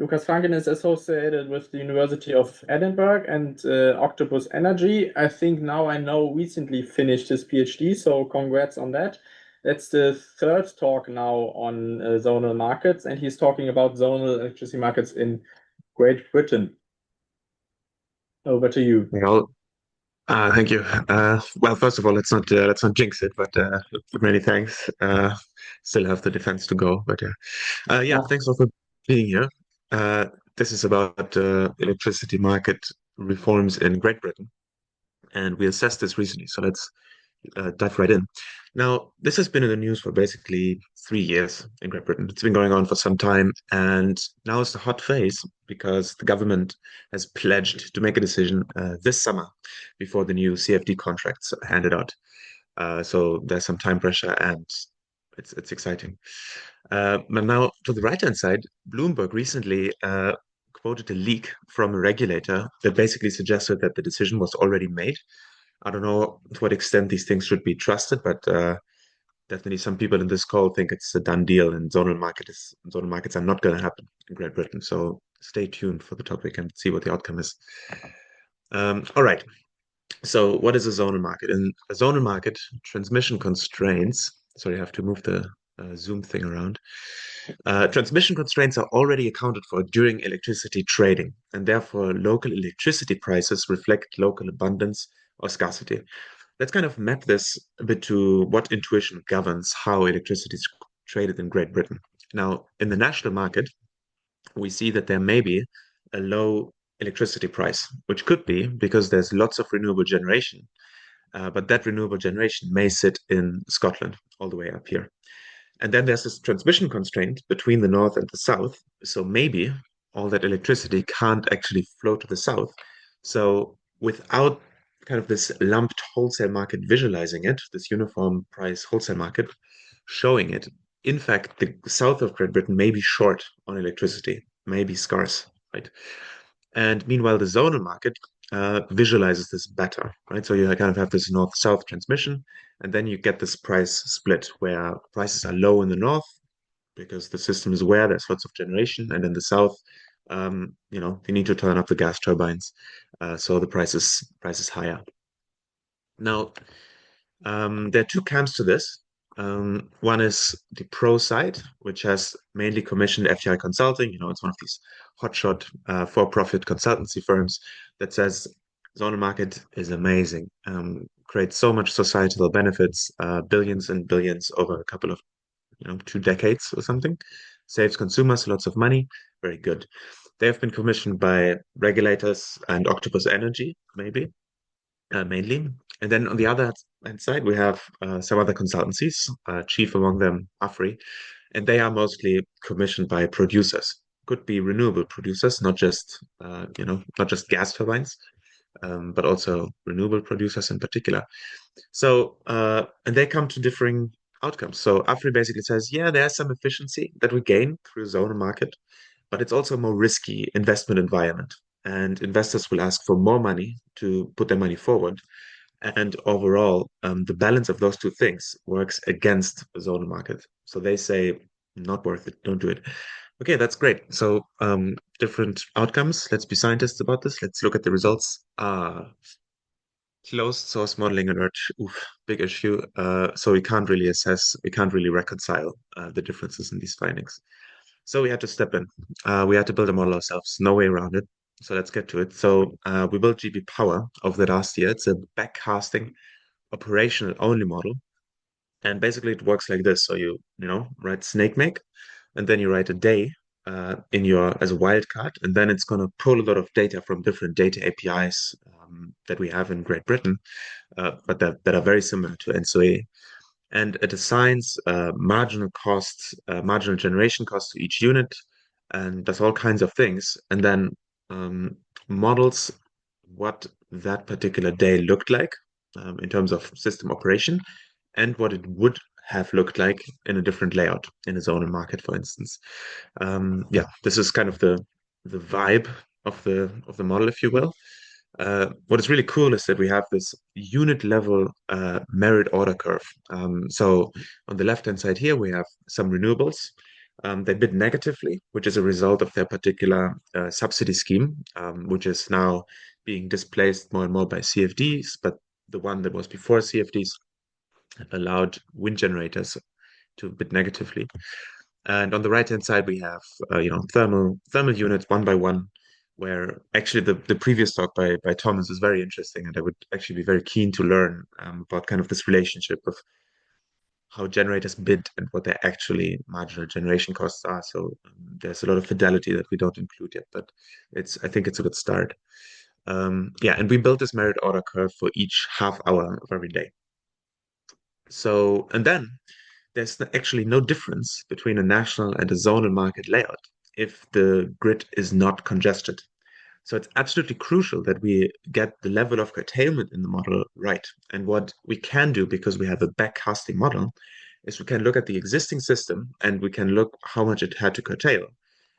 Lukas Franken is associated with the University of Edinburgh and Octopus Energy. I think now I know recently finished his PhD, so congrats on that. That's the third talk now on zonal markets, and he's talking about zonal electricity markets in Great Britain. Over to you. Well, thank you. Well, first of all, let's not jinx it, but many thanks. Still have the defense to go, but yeah, yeah. Yeah. Thanks all for being here. Uh, this is about electricity market reforms in Great Britain, and we assessed this recently. So let's dive right in. Now, this has been in the news for basically 3 years in Great Britain. It's been going on for some time, and now it's the hot phase because the government has pledged to make a decision this summer before the new CFD contracts are handed out. So there's some time pressure, and it's exciting. But now, to the right-hand side, Bloomberg recently quoted a leak from a regulator that basically suggested that the decision was already made. I don't know to what extent these things should be trusted, but definitely some people in this call think it's a done deal, and zonal markets are not going to happen in Great Britain. So stay tuned for the topic and see what the outcome is. All right. So what is a zonal market? In a zonal market, transmission constraints. Sorry, I have to move the Zoom thing around. Transmission constraints are already accounted for during electricity trading, and therefore local electricity prices reflect local abundance or scarcity. Let's kind of map this a bit to what intuition governs how electricity is traded in Great Britain. Now, in the national market, we see that there may be a low electricity price, which could be because there's lots of renewable generation, but that renewable generation may sit in Scotland all the way up here. And then there's this transmission constraint between the north and the south. So maybe all that electricity can't actually flow to the south. So without kind of this lumped wholesale market visualizing it, this uniform price wholesale market showing it, in fact, the south of Great Britain may be short on electricity, may be scarce, right? And meanwhile, the zonal market visualizes this better, right? So you kind of have this north-south transmission, and then you get this price split where prices are low in the north because the system is aware there's lots of generation, and in the south, you need to turn up the gas turbines, so the price is higher. Now, there are two camps to this. One is the pro side, which has mainly commissioned FTI Consulting. It's one of these hotshot for-profit consultancy firms that says zonal market is amazing, creates so much societal benefits, billions and billions over a couple of 2 decades or something, saves consumers lots of money. Very good. They have been commissioned by regulators and Octopus Energy, maybe mainly. And then on the other hand side, we have some other consultancies, chief among them AFRI, and they are mostly commissioned by producers. Could be renewable producers, not just gas turbines, but also renewable producers in particular. So, and they come to differing outcomes. So AFRI basically says, yeah, there's some efficiency that we gain through zonal market, but it's also a more risky investment environment. And investors will ask for more money to put their money forward. And overall, the balance of those two things works against the zonal market. So they say, not worth it, don't do it. Okay, that's great. So different outcomes. Let's be scientists about this. Let's look at the results. Closed source modeling alert. Oof, big issue. So we can't really reconcile the differences in these findings. So we had to step in. We had to build a model ourselves. No way around it. So let's get to it. So we built GB Power over the last year. It's a backcasting operational only model. And basically it works like this. So you write snake make, and then you write a day in your as a wildcard, and then it's going to pull a lot of data from different data APIs that we have in Great Britain, but that are very similar to NSOA. And it assigns marginal generation costs to each unit, and does all kinds of things, and then models what that particular day looked like in terms of system operation, and what it would have looked like in a different layout in a zonal market, for instance. Yeah, this is kind of the vibe of the model, if you will. What is really cool is that we have this unit level merit order curve. So on the left hand side here, we have some renewables. They bid negatively, which is a result of their particular subsidy scheme, which is now being displaced more and more by CFDs. But the one that was before CFDs allowed wind generators to bid negatively. And on the right-hand side, we have thermal units one by one, where actually the previous talk by Thomas is very interesting, and I would actually be very keen to learn about kind of this relationship of how generators bid and what their actually marginal generation costs are. So there's a lot of fidelity that we don't include yet, but I think it's a good start. Yeah, and we built this merit order curve for each half hour of every day. So, and then there's actually no difference between a national and a zonal market layout if the grid is not congested. So it's absolutely crucial that we get the level of curtailment in the model right. And what we can do, because we have a backcasting model, is we can look at the existing system and we can look how much it had to curtail.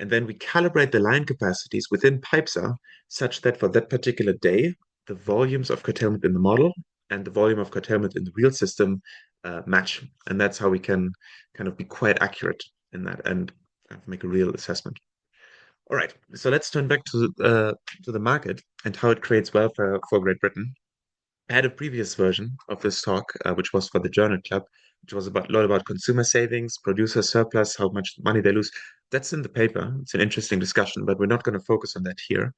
And then we calibrate the line capacities within PIPESA such that for that particular day, the volumes of curtailment in the model and the volume of curtailment in the real system match. And that's how we can kind of be quite accurate in that and make a real assessment. All right, so let's turn back to the market and how it creates welfare for Great Britain. I had a previous version of this talk, which was for the Journal Club, which was a lot about consumer savings, producer surplus, how much money they lose. That's in the paper. It's an interesting discussion, but we're not going to focus on that here.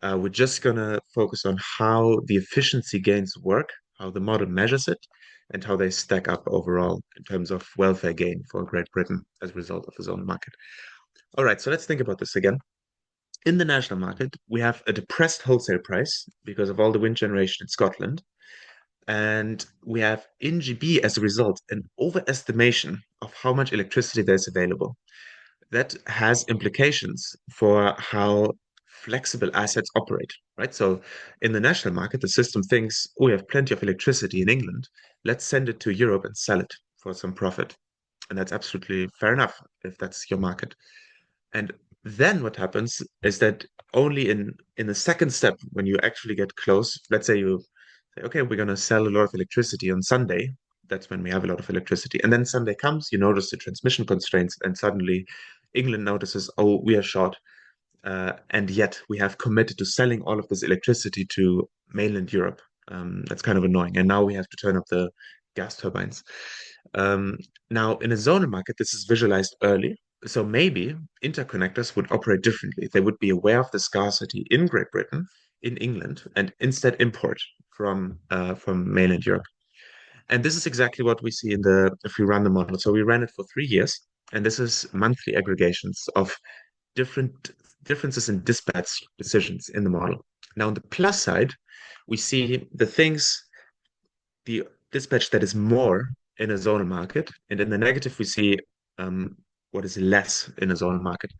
We're just going to focus on how the efficiency gains work, how the model measures it, and how they stack up overall in terms of welfare gain for Great Britain as a result of the zone market. All right, so let's think about this again. In the national market, we have a depressed wholesale price because of all the wind generation in Scotland. And we have in GB as a result an overestimation of how much electricity there's available. That has implications for how flexible assets operate, right? So in the national market, the system thinks, oh, we have plenty of electricity in England. Let's send it to Europe and sell it for some profit. And that's absolutely fair enough if that's your market. And then what happens is that only in the second step, when you actually get close, let's say you say, okay, we're going to sell a lot of electricity on Sunday. That's when we have a lot of electricity. And then Sunday comes, you notice the transmission constraints, and suddenly England notices, oh, we are short. And yet we have committed to selling all of this electricity to mainland Europe. That's kind of annoying. And now we have to turn up the gas turbines. Um, Now, in a zonal market, this is visualized early. So maybe interconnectors would operate differently. They would be aware of the scarcity in Great Britain, in England, and instead import from mainland Europe. And this is exactly what we see if we run the model. So we ran it for 3 years, and this is monthly aggregations of different differences in dispatch decisions in the model. Now, on the plus side, we see the dispatch that is more in a zonal market, and in the negative, we see um, what is less in a zonal market.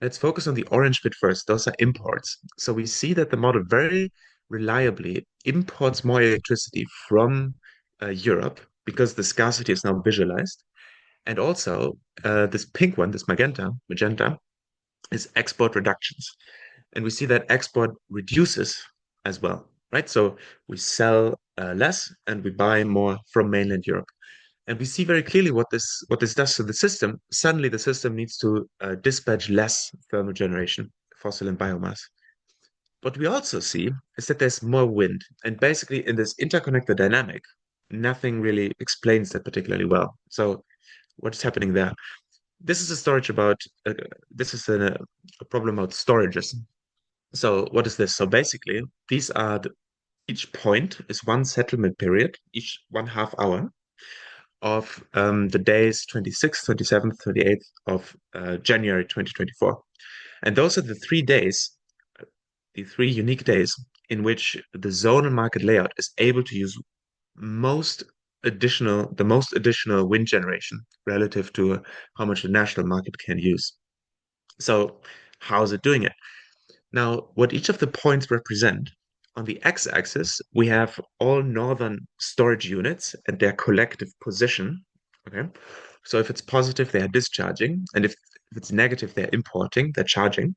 Let's focus on the orange bit first. Those are imports. So we see that the model very reliably imports more electricity from Europe because the scarcity is now visualized. And also, this pink one, this magenta, is export reductions. And we see that export reduces as well, right? So we sell less and we buy more from mainland Europe. And we see very clearly what this does to the system. Suddenly, the system needs to dispatch less thermal generation, fossil and biomass. What we also see is that there's more wind. And basically, in this interconnected dynamic, nothing really explains that particularly well. So, what's happening there? This is a storage about, this is a problem about storages. So, what is this? So, basically, each point is one settlement period, each 1/2 hour of the days 26th, 27th, 28th of January 2024. And those are the three unique days in which the zonal market layout is able to use the most additional wind generation relative to how much the national market can use. So how is it doing it? Now, what each of the points represent, on the x-axis, we have all northern storage units and their collective position. Okay. So if it's positive, they are discharging. And if it's negative, they're importing, they're charging.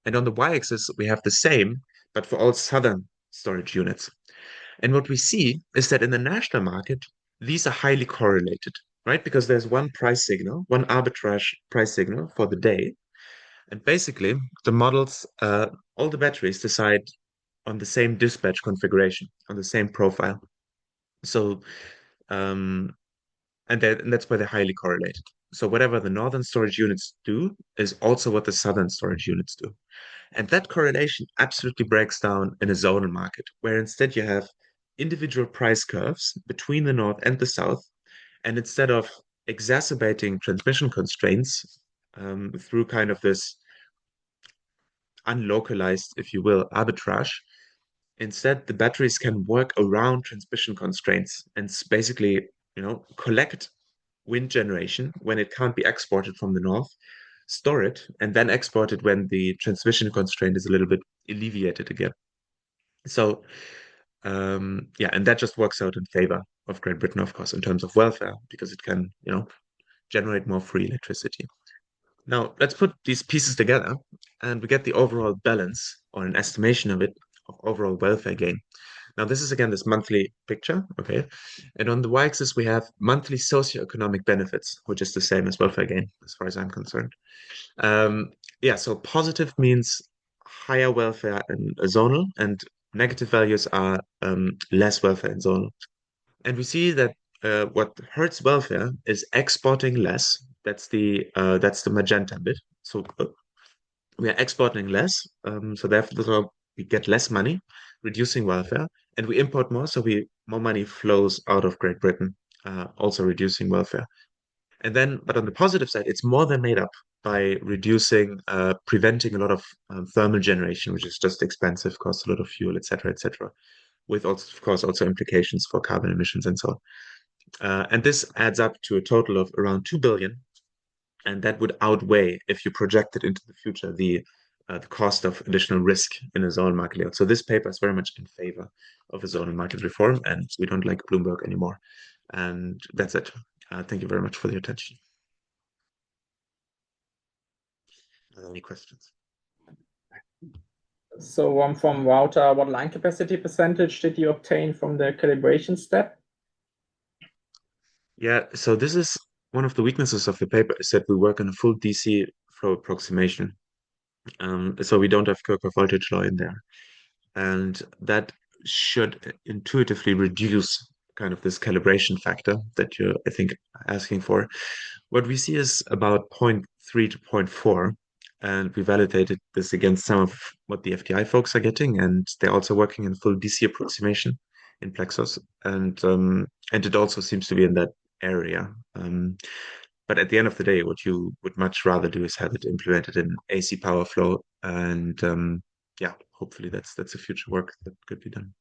And on the y-axis, we have the same, but for all southern storage units. And what we see is that in the national market, these are highly correlated. right? Because there's one price signal, one arbitrage price signal for the day. And basically, the models, all the batteries decide on the same dispatch configuration, on the same profile. So, um, and that's why they're highly correlated. So whatever the northern storage units do is also what the southern storage units do. And that correlation absolutely breaks down in a zonal market, where instead you have individual price curves between the north and the south. And instead of exacerbating transmission constraints through kind of this unlocalized, if you will, arbitrage, instead the batteries can work around transmission constraints and basically, collect wind generation when it can't be exported from the north, store it, and then export it when the transmission constraint is a little bit alleviated again. So, yeah, and that just works out in favor of Great Britain, of course, in terms of welfare, because it can, generate more free electricity. Now, let's put these pieces together and we get the overall balance or an estimation of it of overall welfare gain. Now, this is again this monthly picture, okay? And on the y-axis, we have monthly socioeconomic benefits, which is the same as welfare gain, as far as I'm concerned. Yeah, so positive means higher welfare in a zonal, and negative values are less welfare in zonal. And we see that what hurts welfare is exporting less. That's the magenta bit. So we are exporting less, so therefore we get less money, reducing welfare, and we import more, so we more money flows out of Great Britain, also reducing welfare. And then, but on the positive side, it's more than made up by reducing, preventing a lot of thermal generation, which is just expensive, costs a lot of fuel, etc., with also, of course, also implications for carbon emissions and so on. And this adds up to a total of around 2 billion. And that would outweigh, if you project it into the future, the cost of additional risk in a zonal market layout. So this paper is very much in favor of a zonal market reform, and we don't like Bloomberg anymore. And that's it. Thank you very much for the attention. Any questions? So from Wouter, what line capacity percentage did you obtain from the calibration step? Yeah, so this is one of the weaknesses of the paper is that we work on a full DC flow approximation. So we don't have Kirchhoff voltage law in there. And that should intuitively reduce kind of this calibration factor that you're, I think, asking for. What we see is about 0.3 to 0.4, and we validated this against some of what the FDI folks are getting, and they're also working in full DC approximation in Plexus, and it also seems to be in that area. But at the end of the day, what you would much rather do is have it implemented in AC power flow, and yeah, hopefully that's a future work that could be done.